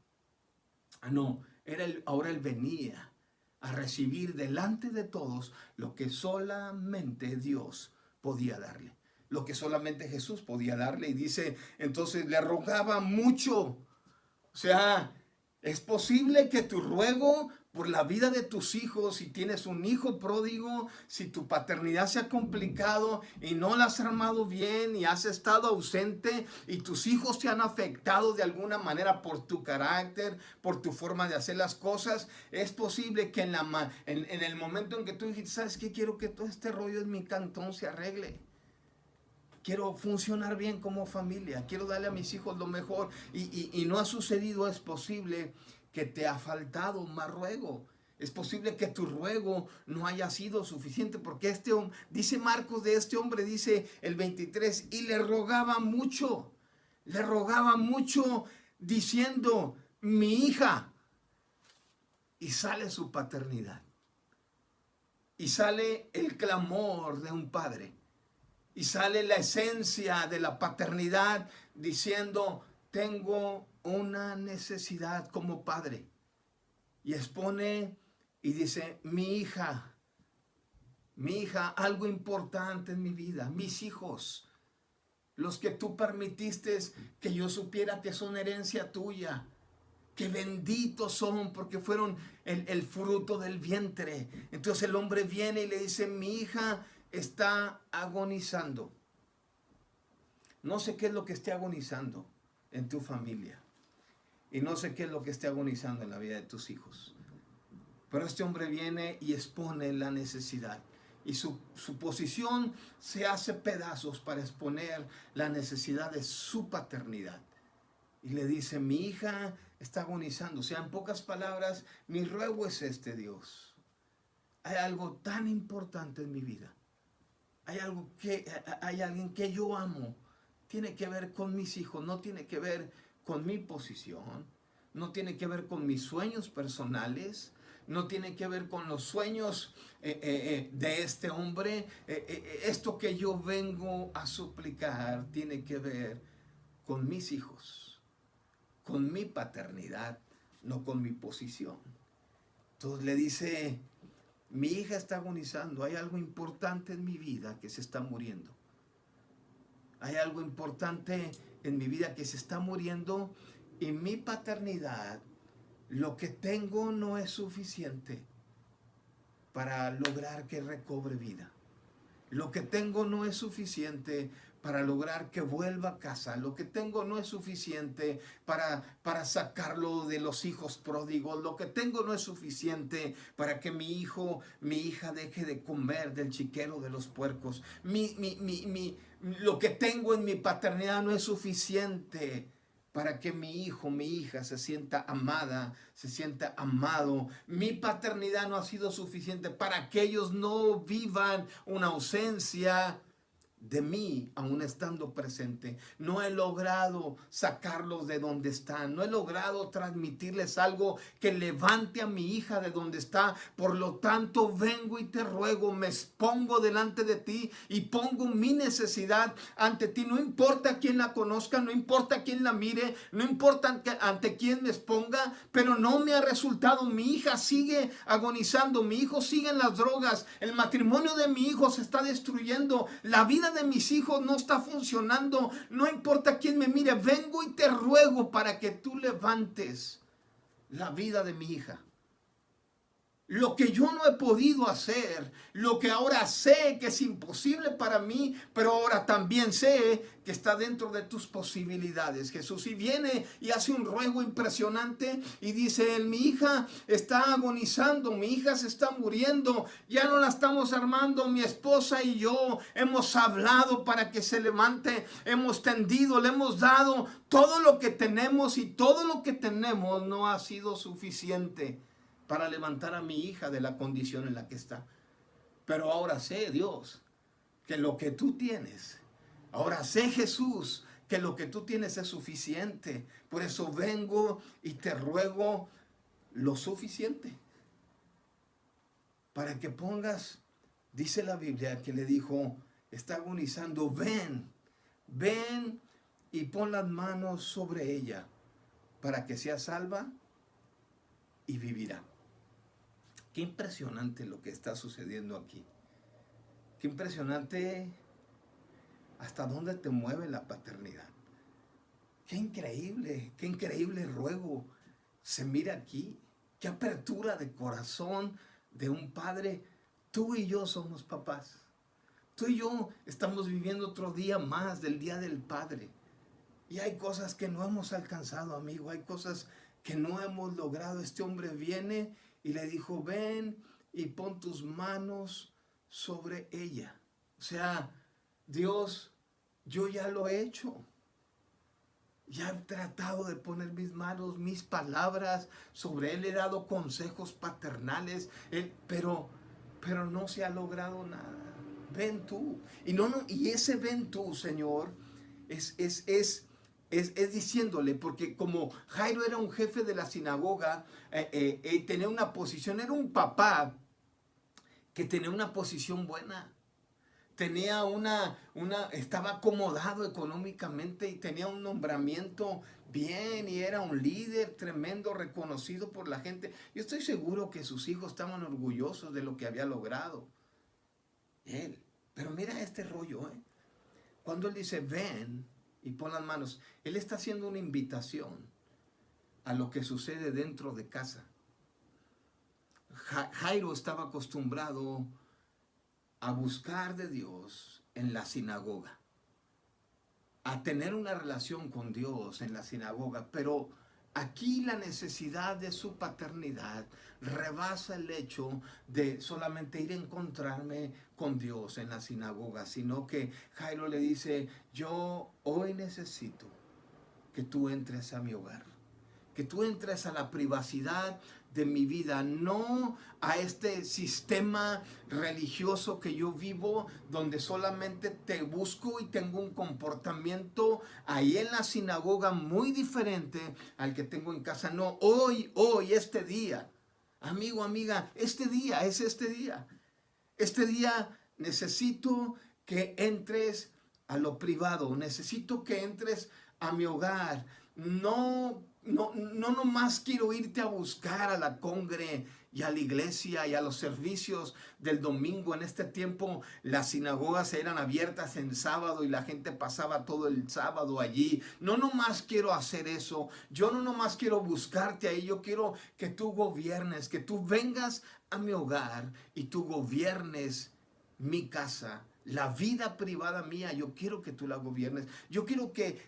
No, ahora él venía a recibir delante de todos lo que solamente Dios podía darle. Lo que solamente Jesús podía darle. Y dice, entonces le rogaba mucho. O sea, es posible que tu ruego por la vida de tus hijos, si tienes un hijo pródigo, si tu paternidad se ha complicado y no la has armado bien y has estado ausente y tus hijos te han afectado de alguna manera por tu carácter, por tu forma de hacer las cosas, es posible que en el momento en que tú dijiste, ¿sabes qué? Quiero que todo este rollo en mi cantón se arregle. Quiero funcionar bien como familia, quiero darle a mis hijos lo mejor y no ha sucedido. Es posible que te ha faltado más ruego. Es posible que tu ruego no haya sido suficiente porque dice Marcos de este hombre, dice el 23, y le rogaba mucho diciendo, mi hija, y sale su paternidad. y sale el clamor de un padre. Y sale la esencia de la paternidad diciendo, tengo una necesidad como padre. Y expone y dice, mi hija, algo importante en mi vida, mis hijos, los que tú permitiste que yo supiera que son herencia tuya, que benditos son porque fueron el fruto del vientre. Entonces el hombre viene y le dice, mi hija está agonizando. No sé qué es lo que esté agonizando en tu familia. Y no sé qué es lo que esté agonizando en la vida de tus hijos. Pero este hombre viene y expone la necesidad. Y su posición se hace pedazos para exponer la necesidad de su paternidad. Y le dice, mi hija está agonizando. O sea, en pocas palabras, mi ruego es este, Dios. Hay algo tan importante en mi vida. Hay alguien que yo amo. Tiene que ver con mis hijos, no tiene que ver con mi posición, no tiene que ver con mis sueños personales, no tiene que ver con los sueños de este hombre. Esto que yo vengo a suplicar tiene que ver con mis hijos, con mi paternidad, no con mi posición. Entonces le dice, mi hija está agonizando, hay algo importante en mi vida que se está muriendo. Hay algo importante en mi vida que se está muriendo y mi paternidad, lo que tengo no es suficiente para lograr que recobre vida. Lo que tengo no es suficiente para lograr que vuelva a casa. Lo que tengo no es suficiente para sacarlo de los hijos pródigos. Lo que tengo no es suficiente para que mi hija deje de comer del chiquero de los puercos. Lo que tengo en mi paternidad no es suficiente para que mi hijo, mi hija se sienta amada, se sienta amado. Mi paternidad no ha sido suficiente para que ellos no vivan una ausencia de mí, aún estando presente. No he logrado sacarlos de donde están. No he logrado transmitirles algo que levante a mi hija de donde está. Por lo tanto, vengo y te ruego, me expongo delante de ti y pongo mi necesidad ante ti. No importa quién la conozca, no importa quién la mire, no importa ante quién me exponga, pero no me ha resultado. Mi hija sigue agonizando, mi hijo sigue en las drogas, el matrimonio de mi hijo se está destruyendo, la vida de mis hijos no está funcionando. No importa quién me mire, vengo y te ruego para que tú levantes la vida de mi hija. Lo que yo no he podido hacer, lo que ahora sé que es imposible para mí, pero ahora también sé que está dentro de tus posibilidades, Jesús. Y viene y hace un ruego impresionante y dice, mi hija está agonizando, mi hija se está muriendo, ya no la estamos armando, mi esposa y yo hemos hablado para que se levante, hemos tendido, le hemos dado todo lo que tenemos y todo lo que tenemos no ha sido suficiente para levantar a mi hija de la condición en la que está. Pero ahora sé, Dios, que lo que tú tienes, ahora sé, Jesús, que lo que tú tienes es suficiente. Por eso vengo y te ruego lo suficiente para que pongas, dice la Biblia, que le dijo, está agonizando, ven y pon las manos sobre ella para que sea salva y vivirá. Qué impresionante lo que está sucediendo aquí. Qué impresionante hasta dónde te mueve la paternidad. Qué increíble ruego se mira aquí. Qué apertura de corazón de un padre. Tú y yo somos papás. Tú y yo estamos viviendo otro día más del Día del Padre. Y hay cosas que no hemos alcanzado, amigo. Hay cosas que no hemos logrado. Este hombre viene y le dijo, ven y pon tus manos sobre ella. O sea, Dios, yo ya lo he hecho. Ya he tratado de poner mis manos, mis palabras sobre él. He dado consejos paternales, pero no se ha logrado nada. Ven tú. Y ese ven tú, Señor, es diciéndole, porque como Jairo era un jefe de la sinagoga, tenía una posición, era un papá que tenía una posición buena. Estaba acomodado económicamente y tenía un nombramiento bien y era un líder tremendo, reconocido por la gente. Yo estoy seguro que sus hijos estaban orgullosos de lo que había logrado él. Pero mira este rollo, ¿eh? Cuando él dice, ven y pon las manos, él está haciendo una invitación a lo que sucede dentro de casa. Jairo estaba acostumbrado a buscar de Dios en la sinagoga, a tener una relación con Dios en la sinagoga, pero aquí la necesidad de su paternidad rebasa el hecho de solamente ir a encontrarme con Dios en la sinagoga, sino que Jairo le dice, yo hoy necesito que tú entres a mi hogar, que tú entres a la privacidad de mi vida, no a este sistema religioso que yo vivo, donde solamente te busco y tengo un comportamiento ahí en la sinagoga muy diferente al que tengo en casa. No, hoy, este día, amigo, amiga, este día es este día. Este día necesito que entres a lo privado, necesito que entres a mi hogar. No nomás quiero irte a buscar a la congre y a la iglesia y a los servicios del domingo. En este tiempo las sinagogas eran abiertas en sábado y la gente pasaba todo el sábado allí. No nomás quiero hacer eso. Yo no nomás quiero buscarte ahí. Yo quiero que tú gobiernes, que tú vengas a mi hogar y tú gobiernes mi casa. La vida privada mía, yo quiero que tú la gobiernes. Yo quiero que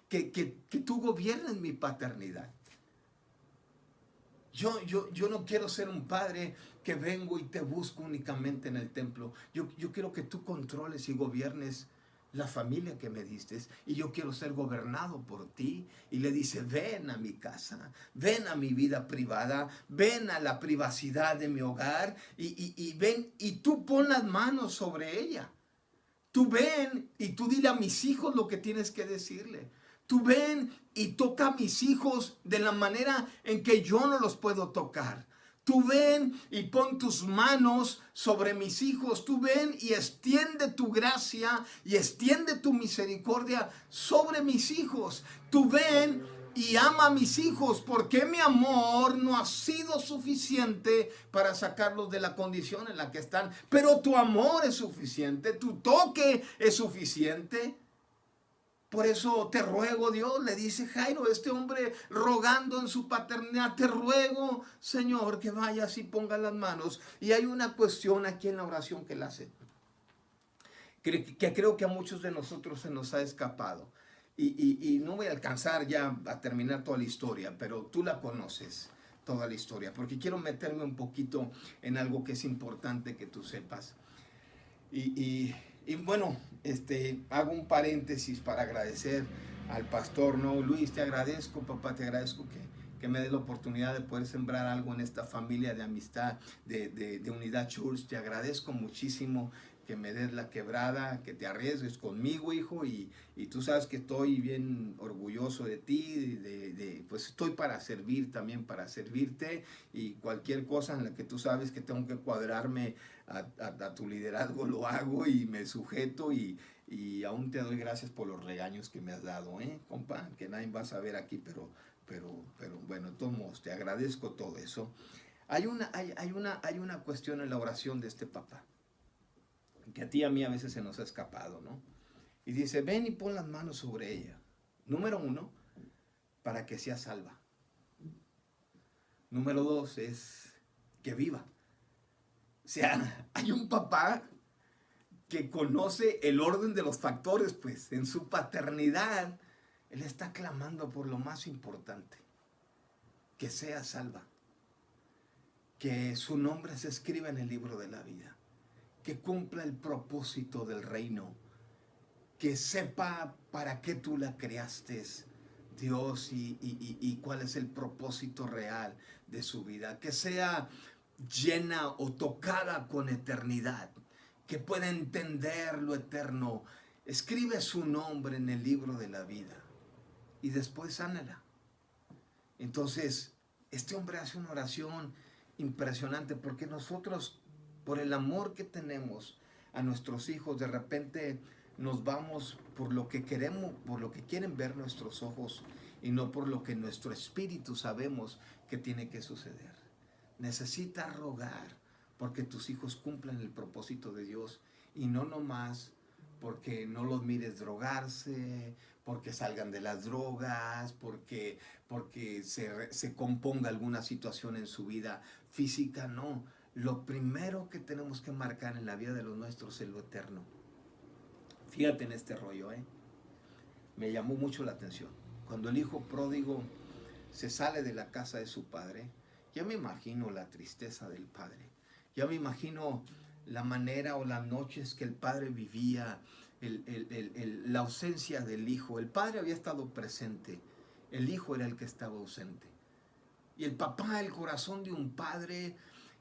tú gobiernes mi paternidad. Yo no quiero ser un padre que vengo y te busco únicamente en el templo. Yo quiero que tú controles y gobiernes la familia que me diste. Y yo quiero ser gobernado por ti. Y le dice, ven a mi casa, ven a mi vida privada, ven a la privacidad de mi hogar y ven y tú pon las manos sobre ella. Tú ven y tú dile a mis hijos lo que tienes que decirle. Tú ven y toca a mis hijos de la manera en que yo no los puedo tocar. Tú ven y pon tus manos sobre mis hijos. Tú ven y extiende tu gracia y extiende tu misericordia sobre mis hijos. Tú ven y ama a mis hijos, porque mi amor no ha sido suficiente para sacarlos de la condición en la que están. Pero tu amor es suficiente, tu toque es suficiente. Por eso te ruego, Dios, le dice Jairo, este hombre rogando en su paternidad, te ruego, Señor, que vayas y pongas las manos. Y hay una cuestión aquí en la oración que él hace, que creo que a muchos de nosotros se nos ha escapado. Y no voy a alcanzar ya a terminar toda la historia, pero tú la conoces, toda la historia, porque quiero meterme un poquito en algo que es importante que tú sepas. Y bueno, hago un paréntesis para agradecer al pastor, ¿no? Luis, te agradezco, papá, te agradezco que me dé la oportunidad de poder sembrar algo en esta familia de amistad de Unidad Church. Te agradezco muchísimo que me des la quebrada, que te arriesgues conmigo, hijo, y tú sabes que estoy bien orgulloso de ti, pues estoy para servir también, para servirte, y cualquier cosa en la que tú sabes que tengo que cuadrarme a tu liderazgo, lo hago y me sujeto, y aún te doy gracias por los regaños que me has dado, compa, que nadie va a saber aquí, pero bueno, de todos modos, te agradezco todo eso. Hay una cuestión en la oración de este papá, que a ti y a mí a veces se nos ha escapado, ¿no? Y dice, ven y pon las manos sobre ella. Número 1, para que sea salva. Número 2 es que viva. O sea, hay un papá que conoce el orden de los factores, pues en su paternidad, él está clamando por lo más importante, que sea salva, que su nombre se escriba en el libro de la vida, que cumpla el propósito del reino, que sepa para qué tú la creaste, Dios, y cuál es el propósito real de su vida, que sea llena o tocada con eternidad, que pueda entender lo eterno. Escribe su nombre en el libro de la vida y después sánala. Entonces, este hombre hace una oración impresionante, porque nosotros por el amor que tenemos a nuestros hijos, de repente nos vamos por lo que queremos, por lo que quieren ver nuestros ojos y no por lo que nuestro espíritu sabemos que tiene que suceder. Necesitas rogar porque tus hijos cumplan el propósito de Dios y no nomás porque no los mires drogarse, porque salgan de las drogas, porque se componga alguna situación en su vida física, no. Lo primero que tenemos que marcar en la vida de los nuestros es lo eterno. Fíjate en este rollo, me llamó mucho la atención. Cuando el hijo pródigo se sale de la casa de su padre, ya me imagino la tristeza del padre. Ya me imagino la manera o las noches que el padre vivía, la ausencia del hijo. El padre había estado presente, el hijo era el que estaba ausente. Y el papá, el corazón de un padre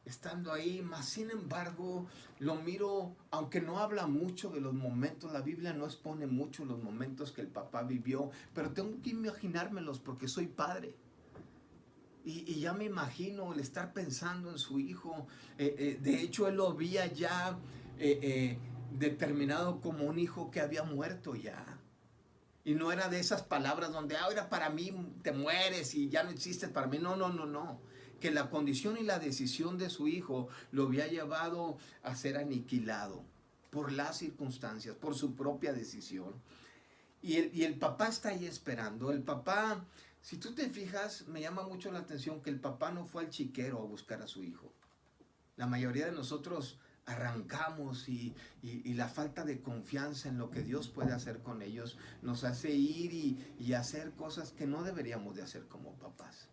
estando ahí, mas sin embargo lo miro, aunque no habla mucho de los momentos, la Biblia no expone mucho los momentos que el papá vivió, pero tengo que imaginármelos porque soy padre. Y ya me imagino el estar pensando en su hijo. De hecho, él lo había ya determinado como un hijo que había muerto ya. Y no era de esas palabras donde ahora para mí te mueres y ya no existes para mí. No. Que la condición y la decisión de su hijo lo había llevado a ser aniquilado por las circunstancias, por su propia decisión. Y el papá está ahí esperando. El papá, si tú te fijas, me llama mucho la atención que el papá no fue al chiquero a buscar a su hijo. La mayoría de nosotros arrancamos y la falta de confianza en lo que Dios puede hacer con ellos nos hace ir y hacer cosas que no deberíamos de hacer como papás.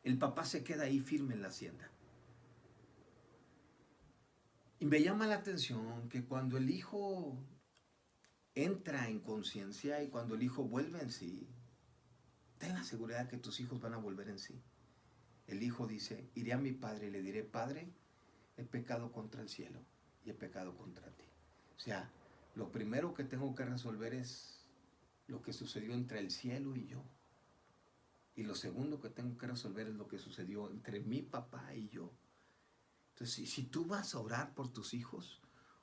El papá se queda ahí firme en la hacienda. Y me llama la atención que cuando el hijo entra en conciencia y cuando el hijo vuelve en sí, ten la seguridad que tus hijos van a volver en sí. El hijo dice, iré a mi padre y le diré, Padre, he pecado contra el cielo y he pecado contra ti. O sea, lo primero que tengo que resolver es lo que sucedió entre el cielo y yo. Y lo segundo que tengo que resolver es lo que sucedió entre mi papá y yo. Entonces, si tú vas a orar por tus hijos,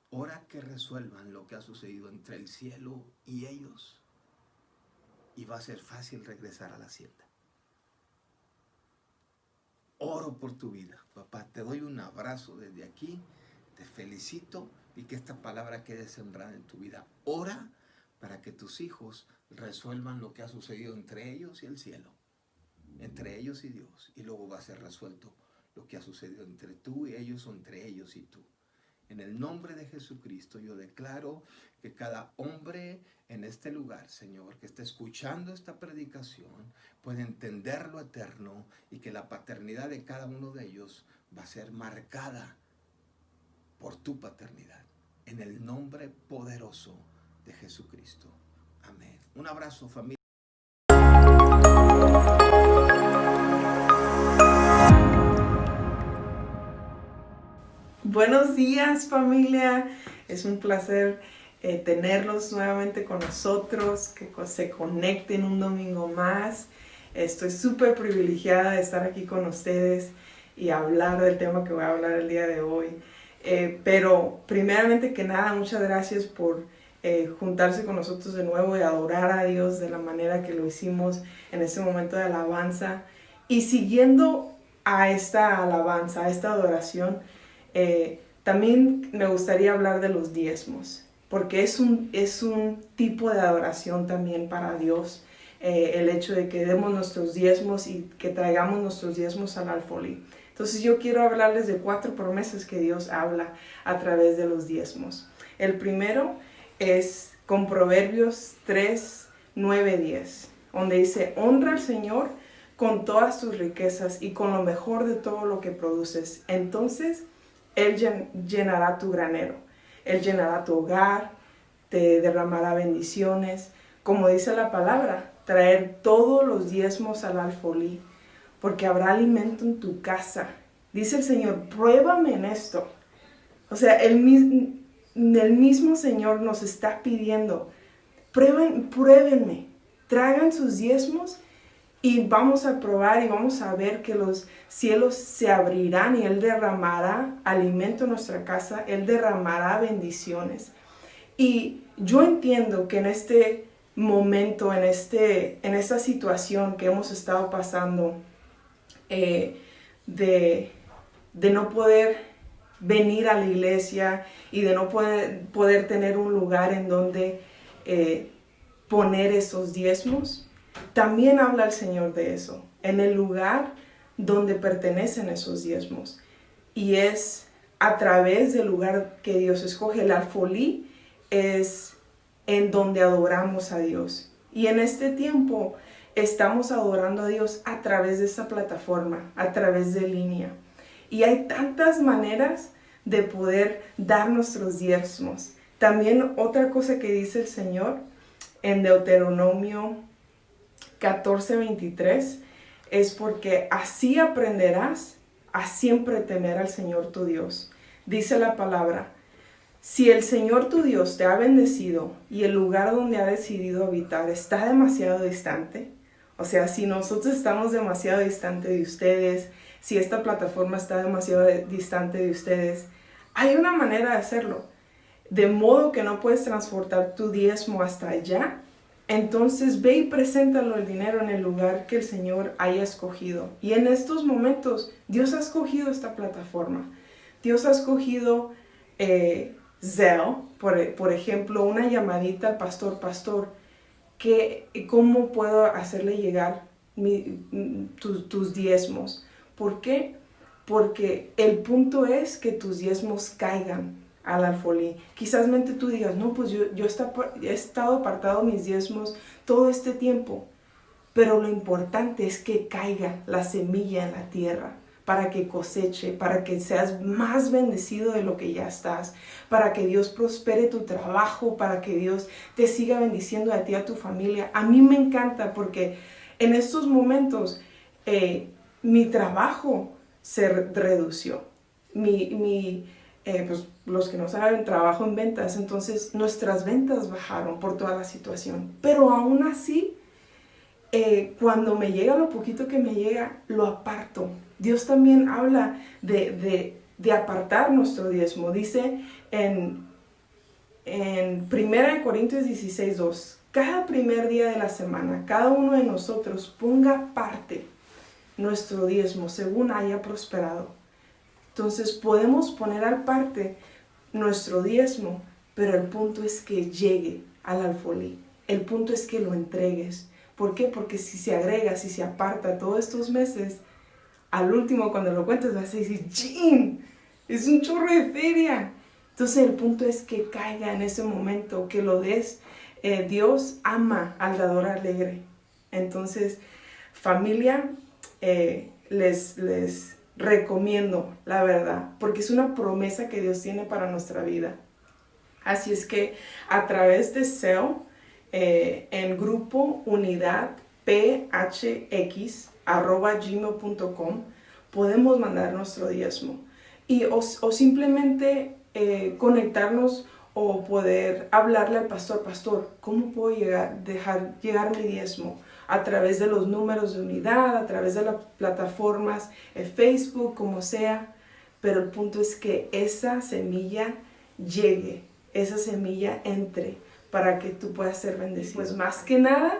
ora que resuelvan lo que ha sucedido entre el cielo y ellos. Y va a ser fácil regresar a la hacienda. Oro por tu vida, papá. Te doy un abrazo desde aquí. Te felicito y que esta palabra quede sembrada en tu vida. Ora para que tus hijos resuelvan lo que ha sucedido entre ellos y el cielo. Entre ellos y Dios. Y luego va a ser resuelto lo que ha sucedido entre tú y ellos o entre ellos y tú. En el nombre de Jesucristo yo declaro que cada hombre en este lugar, Señor, que está escuchando esta predicación, puede entender lo eterno y que la paternidad de cada uno de ellos va a ser marcada por tu paternidad. En el nombre poderoso de Jesucristo. Amén. Un abrazo, familia. Buenos días, familia. Es un placer tenerlos nuevamente con nosotros, que se conecten un domingo más. Estoy súper privilegiada de estar aquí con ustedes y hablar del tema que voy a hablar el día de hoy. Pero primeramente que nada, muchas gracias por juntarse con nosotros de nuevo y adorar a Dios de la manera que lo hicimos en este momento de alabanza. Y siguiendo a esta alabanza, a esta adoración, también me gustaría hablar de los diezmos, porque es un tipo de adoración también para Dios, el hecho de que demos nuestros diezmos y que traigamos nuestros diezmos al alfolí. Entonces yo quiero hablarles de 4 promesas que Dios habla a través de los diezmos. El primero es con Proverbios 3, 9, 10, donde dice, honra al Señor con todas tus riquezas y con lo mejor de todo lo que produces. Entonces Él llenará tu granero, Él llenará tu hogar, te derramará bendiciones. Como dice la palabra, traer todos los diezmos al alfolí, porque habrá alimento en tu casa. Dice el Señor, pruébame en esto. O sea, el mismo Señor nos está pidiendo, pruébenme, traigan sus diezmos Y vamos a probar y vamos a ver que los cielos se abrirán y Él derramará alimento en nuestra casa, Él derramará bendiciones. Y yo entiendo que en este momento, en esta situación que hemos estado pasando, de no poder venir a la iglesia y de no poder tener un lugar en donde poner esos diezmos, también habla el Señor de eso, en el lugar donde pertenecen esos diezmos. Y es a través del lugar que Dios escoge. El alfolí es en donde adoramos a Dios. Y en este tiempo estamos adorando a Dios a través de esta plataforma, a través de línea. Y hay tantas maneras de poder dar nuestros diezmos. También otra cosa que dice el Señor en Deuteronomio 14:23 es porque así aprenderás a siempre temer al Señor tu Dios. Dice la palabra: si el Señor tu Dios te ha bendecido y el lugar donde ha decidido habitar está demasiado distante, o sea, si nosotros estamos demasiado distante de ustedes, si esta plataforma está demasiado distante de ustedes, hay una manera de hacerlo. De modo que no puedes transportar tu diezmo hasta allá, entonces ve y preséntalo el dinero en el lugar que el Señor haya escogido. Y en estos momentos, Dios ha escogido esta plataforma. Dios ha escogido Zelle, por ejemplo, una llamadita al pastor, ¿cómo puedo hacerle llegar tus diezmos? ¿Por qué? Porque el punto es que tus diezmos caigan al alfolí. Quizás tú digas, no, pues yo he estado apartado mis diezmos todo este tiempo, pero lo importante es que caiga la semilla en la tierra para que coseche, para que seas más bendecido de lo que ya estás, para que Dios prospere tu trabajo, para que Dios te siga bendiciendo a ti y a tu familia. A mí me encanta porque en estos momentos mi trabajo se redució. Pues los que no saben, trabajo en ventas, entonces nuestras ventas bajaron por toda la situación. Pero aún así, cuando me llega lo poquito que me llega, lo aparto. Dios también habla de apartar nuestro diezmo. Dice en 1 Corintios 16:2, cada primer día de la semana, cada uno de nosotros ponga aparte nuestro diezmo según haya prosperado. Entonces podemos poner aparte nuestro diezmo, pero el punto es que llegue al alfolí. El punto es que lo entregues. ¿Por qué? Porque si se agrega, si se aparta todos estos meses, al último cuando lo cuentes vas a decir, ¡chin! Es un chorro de feria. Entonces el punto es que caiga en ese momento, que lo des. Dios ama al dador alegre. Entonces, familia, les recomiendo, la verdad, porque es una promesa que Dios tiene para nuestra vida. Así es que a través de Zelle, en grupo unidad phx@gmail.com podemos mandar nuestro diezmo o simplemente conectarnos o poder hablarle al pastor, ¿cómo puedo dejar llegar mi diezmo? A través de los números de unidad, a través de las plataformas, Facebook, como sea. Pero el punto es que esa semilla llegue, esa semilla entre para que tú puedas ser bendecido. Pues más que nada,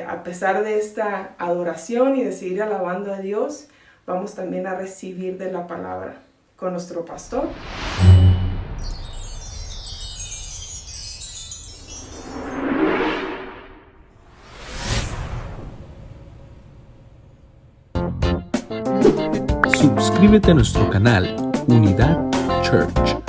a pesar de esta adoración y de seguir alabando a Dios, vamos también a recibir de la palabra con nuestro pastor. Suscríbete a nuestro canal Unidad Church